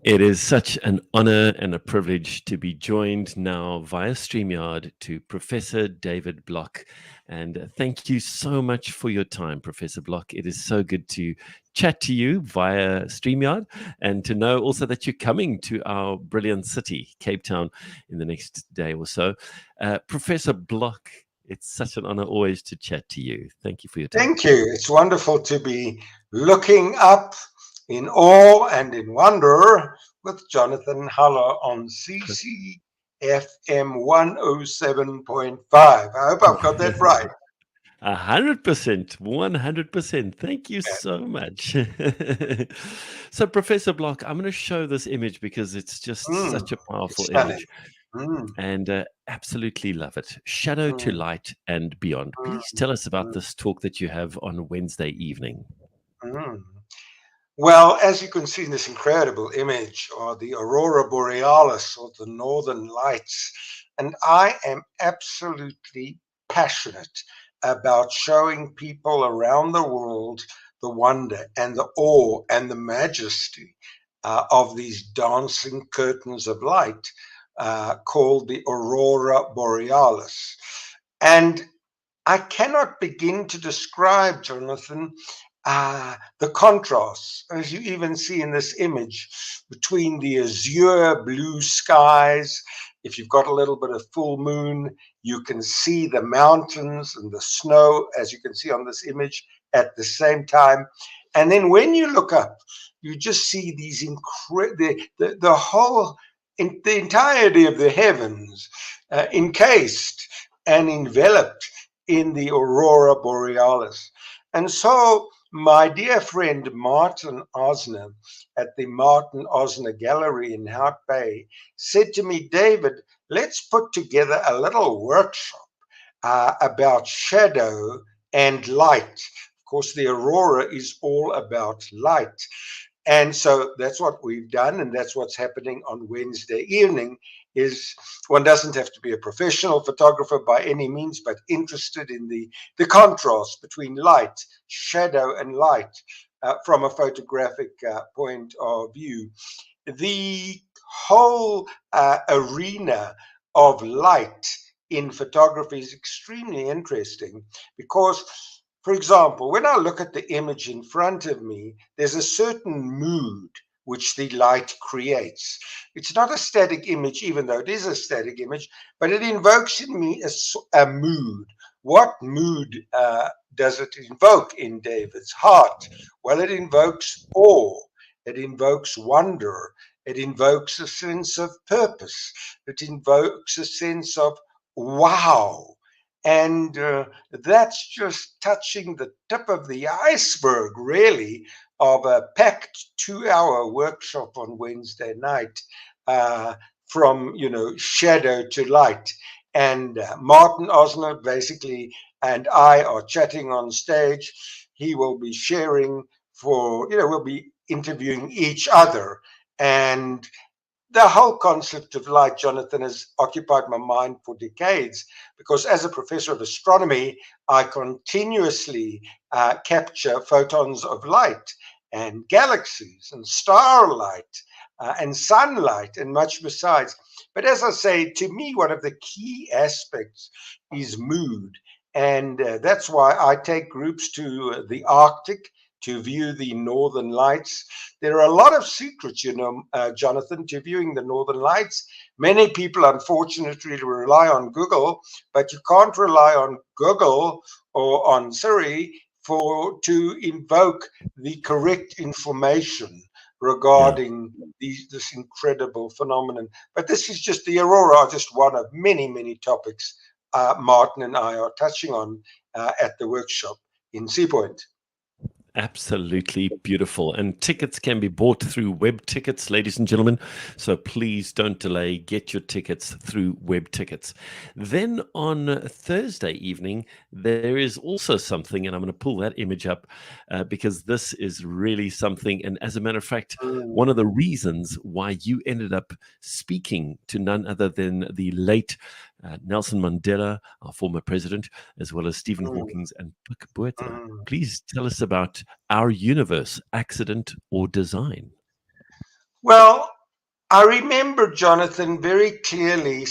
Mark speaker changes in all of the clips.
Speaker 1: It is such an honor and a privilege to be joined now via StreamYard to Professor David Block. And thank you so much for your time, Professor Block. It is so good to chat to you via StreamYard and to know also that you're coming to our brilliant city, Cape Town, in the next day or so. Professor Block, it's such an honor always to chat to you. Thank you for your time.
Speaker 2: Thank you. It's wonderful to be looking up in awe and in wonder with Jonathan Haller on CCFm 107.5. I hope I've got that right.
Speaker 1: 100%, 100%. Thank you so much. So, Professor Block, I'm going to show this image because it's just such a
Speaker 2: It's
Speaker 1: powerful
Speaker 2: stunning.
Speaker 1: image and absolutely love it. Shadow to light and beyond. Please tell us about this talk that you have on Wednesday evening.
Speaker 2: Well, as you can see in this incredible image are the aurora borealis, or the northern lights, and I am absolutely passionate about showing people around the world the wonder and the awe and the majesty of these dancing curtains of light called the aurora borealis. And I cannot begin to describe, Jonathan, the contrast, as you even see in this image, between the azure blue skies. If you've got a little bit of full moon, you can see the mountains and the snow, as you can see on this image, at the same time. And then when you look up, you just see these the whole, the entirety of the heavens encased and enveloped in the aurora borealis. And so my dear friend Martin Osner at the Martin Osner Gallery in Hout Bay said to me, David, let's put together a little workshop about shadow and light. Of course, the aurora is all about light. And so that's what we've done, and that's what's happening on Wednesday evening. Is one doesn't have to be a professional photographer by any means, but interested in the contrast between light, shadow, and light from a photographic point of view. The whole arena of light in photography is extremely interesting because, for example, when I look at the image in front of me, there's a certain mood which the light creates. It's not a static image, even though it is a static image, but it invokes in me a mood. What mood does it invoke in David's heart? Well, it invokes awe. It invokes wonder. It invokes a sense of purpose. It invokes a sense of wow. And that's just touching the tip of the iceberg, really, of a packed 2-hour workshop on Wednesday night from, shadow to light. And Martin Osner basically and I are chatting on stage. He will be sharing we'll be interviewing each other. And the whole concept of light, Jonathan, has occupied my mind for decades because as a professor of astronomy, I continuously capture photons of light and galaxies and starlight and sunlight and much besides. But as I say, to me, one of the key aspects is mood. And that's why I take groups to the Arctic to view the northern lights. There are a lot of secrets, Jonathan, to viewing the northern lights. Many people, unfortunately, rely on Google, but you can't rely on Google or on Siri to invoke the correct information regarding this incredible phenomenon. But this is just the aurora, just one of many, many topics Martin and I are touching on at the workshop in Sea Point.
Speaker 1: Absolutely beautiful. And tickets can be bought through web tickets, ladies and gentlemen. So please don't delay. Get your tickets through web tickets. Then on Thursday evening, there is also something, and I'm going to pull that image up because this is really something. And as a matter of fact, one of the reasons why you ended up speaking to none other than the late Nelson Mandela, our former president, as well as Stephen Hawking and Pik Botha. Please tell us about Our Universe, Accident or Design.
Speaker 2: Well, I remember, Jonathan, very clearly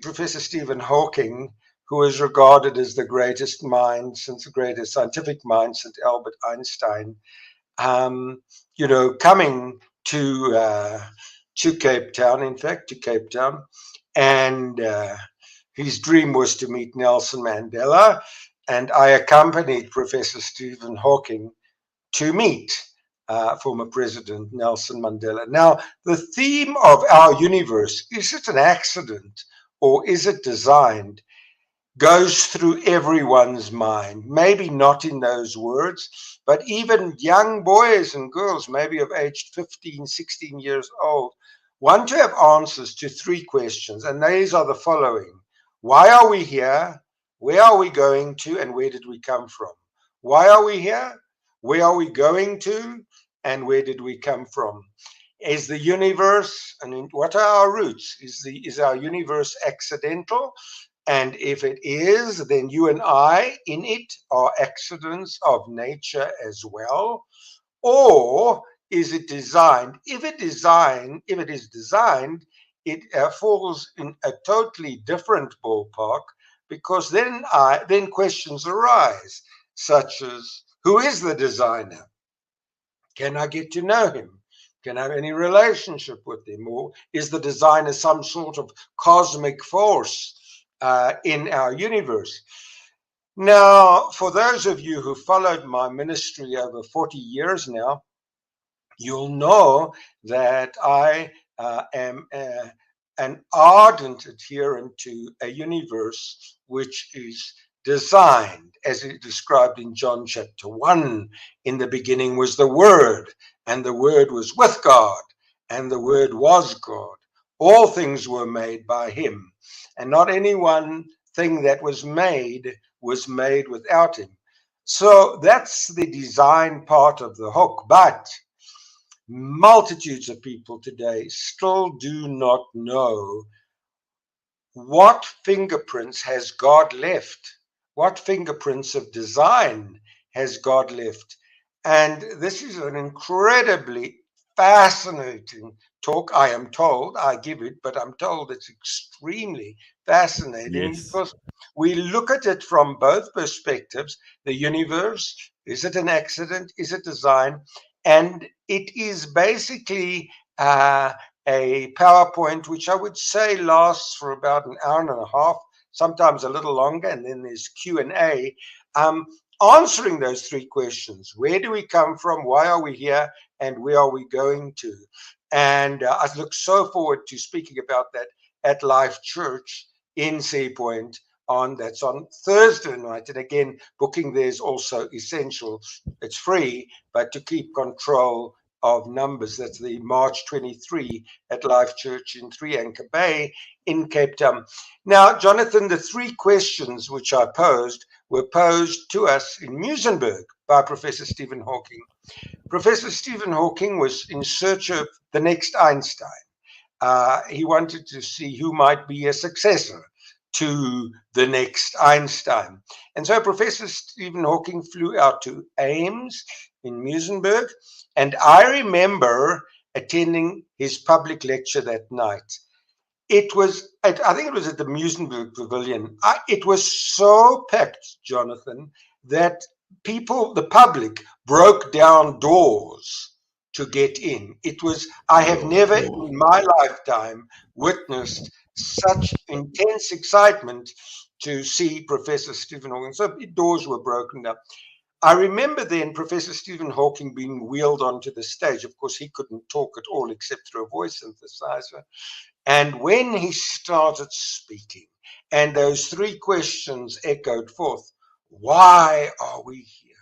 Speaker 2: Professor Stephen Hawking, who is regarded as the greatest mind since the greatest scientific mind since Albert Einstein, coming to Cape Town, in fact, to Cape Town, and his dream was to meet Nelson Mandela, and I accompanied Professor Stephen Hawking to meet former President Nelson Mandela. Now, the theme of our universe, is it an accident or is it designed, goes through everyone's mind. Maybe not in those words, but even young boys and girls, maybe of age 15, 16 years old, want to have answers to three questions. And these are the following: why are we here? Where are we going to? And where did we come from? Why are we here? Where are we going to? And where did we come from? Is the universe, and what are our roots? Is our universe accidental? And if it is, then you and I in it are accidents of nature as well. Or is it designed? If it is designed, it falls in a totally different ballpark, because then questions arise, such as, who is the designer? Can I get to know him? Can I have any relationship with him? Or is the designer some sort of cosmic force in our universe? Now, for those of you who followed my ministry over 40 years now, you'll know that I am an ardent adherent to a universe which is designed, as it described in John chapter 1. In the beginning was the Word, and the Word was with God, and the Word was God. All things were made by him, and not any one thing that was made without him. So that's the design part of the hook. But multitudes of people today still do not know what fingerprints has God left? What fingerprints of design has God left? And this is an incredibly fascinating talk. I am told, I give it, but I'm told it's extremely fascinating,
Speaker 1: Yes.
Speaker 2: because we look at it from both perspectives. The universe, is it an accident? Is it design? And it is basically a PowerPoint, which I would say lasts for about an hour and a half, sometimes a little longer, and then there's Q&A, answering those three questions. Where do we come from? Why are we here? And where are we going to? And I look so forward to speaking about that at Life Church in Sea Point. That's on Thursday night. And again, booking there is also essential. It's free, but to keep control of numbers. That's the March 23 at Life Church in 3 Anchor Bay in Cape Town. Now, Jonathan, the three questions which I posed were posed to us in Muizenberg by Professor Stephen Hawking. Professor Stephen Hawking was in search of the next Einstein. He wanted to see who might be a successor to the next Einstein. And so Professor Stephen Hawking flew out to Ames in Muizenberg, and I remember attending his public lecture that night. I think it was at the Muizenberg Pavilion. It was so packed, Jonathan, that the public, broke down doors to get in. I have never in my lifetime witnessed such intense excitement to see Professor Stephen Hawking. So doors were broken up. I remember then Professor Stephen Hawking being wheeled onto the stage. Of course, he couldn't talk at all except through a voice synthesizer. And when he started speaking, and those three questions echoed forth: why are we here?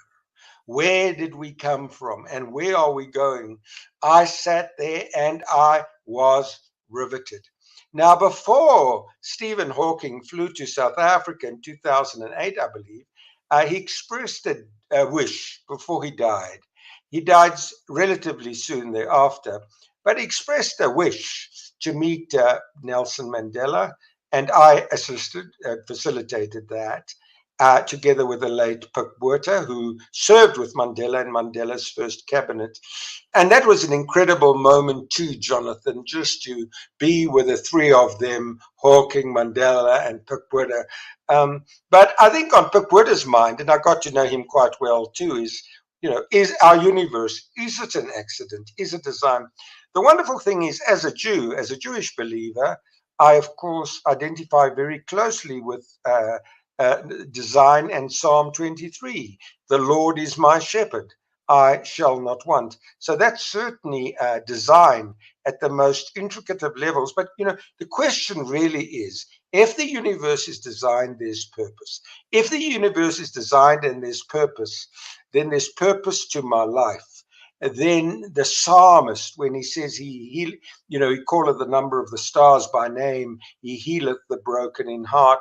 Speaker 2: Where did we come from? And where are we going? I sat there and I was riveted. Now, before Stephen Hawking flew to South Africa in 2008, I believe, he expressed a wish before he died. He died relatively soon thereafter, but he expressed a wish to meet Nelson Mandela, and I facilitated that. Together with the late Pik Botha, who served with Mandela in Mandela's first cabinet. And that was an incredible moment too, Jonathan, just to be with the three of them, Hawking, Mandela, and Pickwitter. But I think on Pickwitter's mind, and I got to know him quite well too, is our universe, is it an accident? Is it design? The wonderful thing is, as a Jew, as a Jewish believer, I, of course, identify very closely with design and Psalm 23. The Lord is my shepherd, I shall not want. So that's certainly design at the most intricate of levels. But, the question really is, if the universe is designed, there's purpose. If the universe is designed and there's purpose, then there's purpose to my life. Then the psalmist, when he says he calleth the number of the stars by name, he healeth the broken in heart,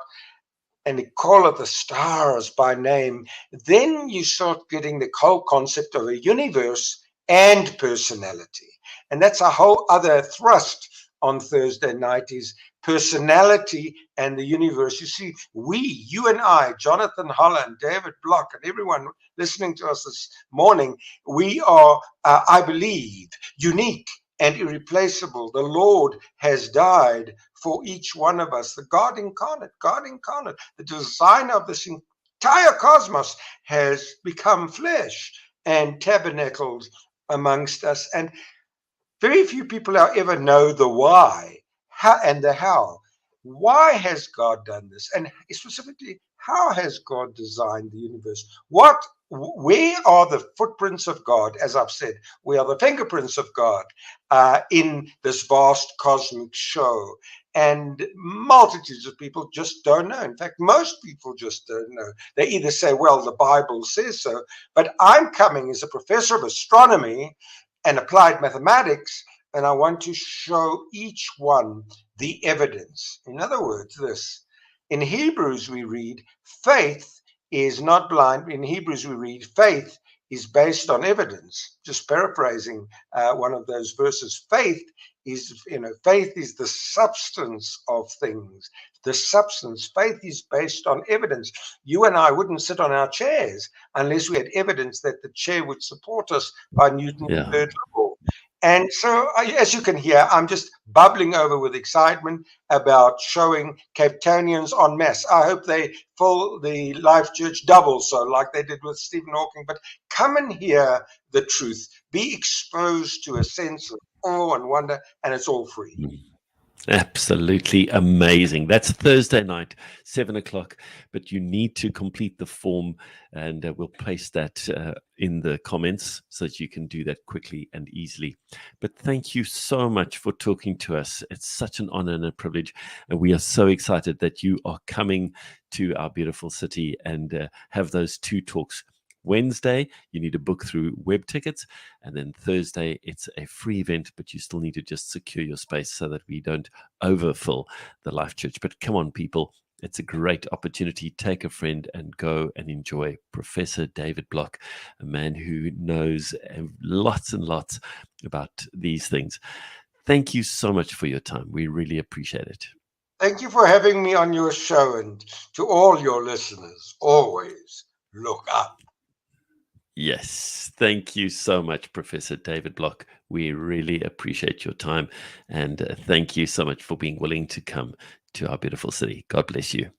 Speaker 2: and he calleth the stars by name, then you start getting the whole concept of a universe and personality. And that's a whole other thrust on Thursday night, is personality and the universe. You see, you and I, Jonathan Holland, David Block, and everyone listening to us this morning, we are, I believe, unique and irreplaceable. The Lord has died for each one of us. The God incarnate, the designer of this entire cosmos has become flesh and tabernacled amongst us. And very few people ever know the why, and the how. Why has God done this? And specifically, how has God designed the universe? Where are the footprints of God? As I've said, we are the fingerprints of God in this vast cosmic show. And multitudes of people just don't know. In fact, most people just don't know. They either say, well, the Bible says so, but I'm coming as a professor of astronomy and applied mathematics, and I want to show each one the evidence. In other words, this. In Hebrews we read, faith is not blind. In Hebrews we read, faith is based on evidence. Just paraphrasing one of those verses. Faith is the substance of things. The substance. Faith is based on evidence. You and I wouldn't sit on our chairs unless we had evidence that the chair would support us by Newton's third law. And so, as you can hear, I'm just bubbling over with excitement about showing Cape Townians en masse. I hope they fill the Life Church double so, like they did with Stephen Hawking. But come and hear the truth. Be exposed to a sense of awe and wonder, and it's all free.
Speaker 1: Absolutely amazing. That's Thursday night, 7:00. But you need to complete the form, and we'll place that in the comments so that you can do that quickly and easily. But thank you so much for talking to us. It's such an honor and a privilege. And we are so excited that you are coming to our beautiful city and have those two talks. Wednesday, you need to book through web tickets. And then Thursday, it's a free event, but you still need to just secure your space so that we don't overfill the Life Church. But come on, people. It's a great opportunity. Take a friend and go and enjoy Professor David Block, a man who knows lots and lots about these things. Thank you so much for your time. We really appreciate it.
Speaker 2: Thank you for having me on your show. And to all your listeners, always look up.
Speaker 1: Yes, thank you so much, Professor David Block. We really appreciate your time, and thank you so much for being willing to come to our beautiful city. God bless you.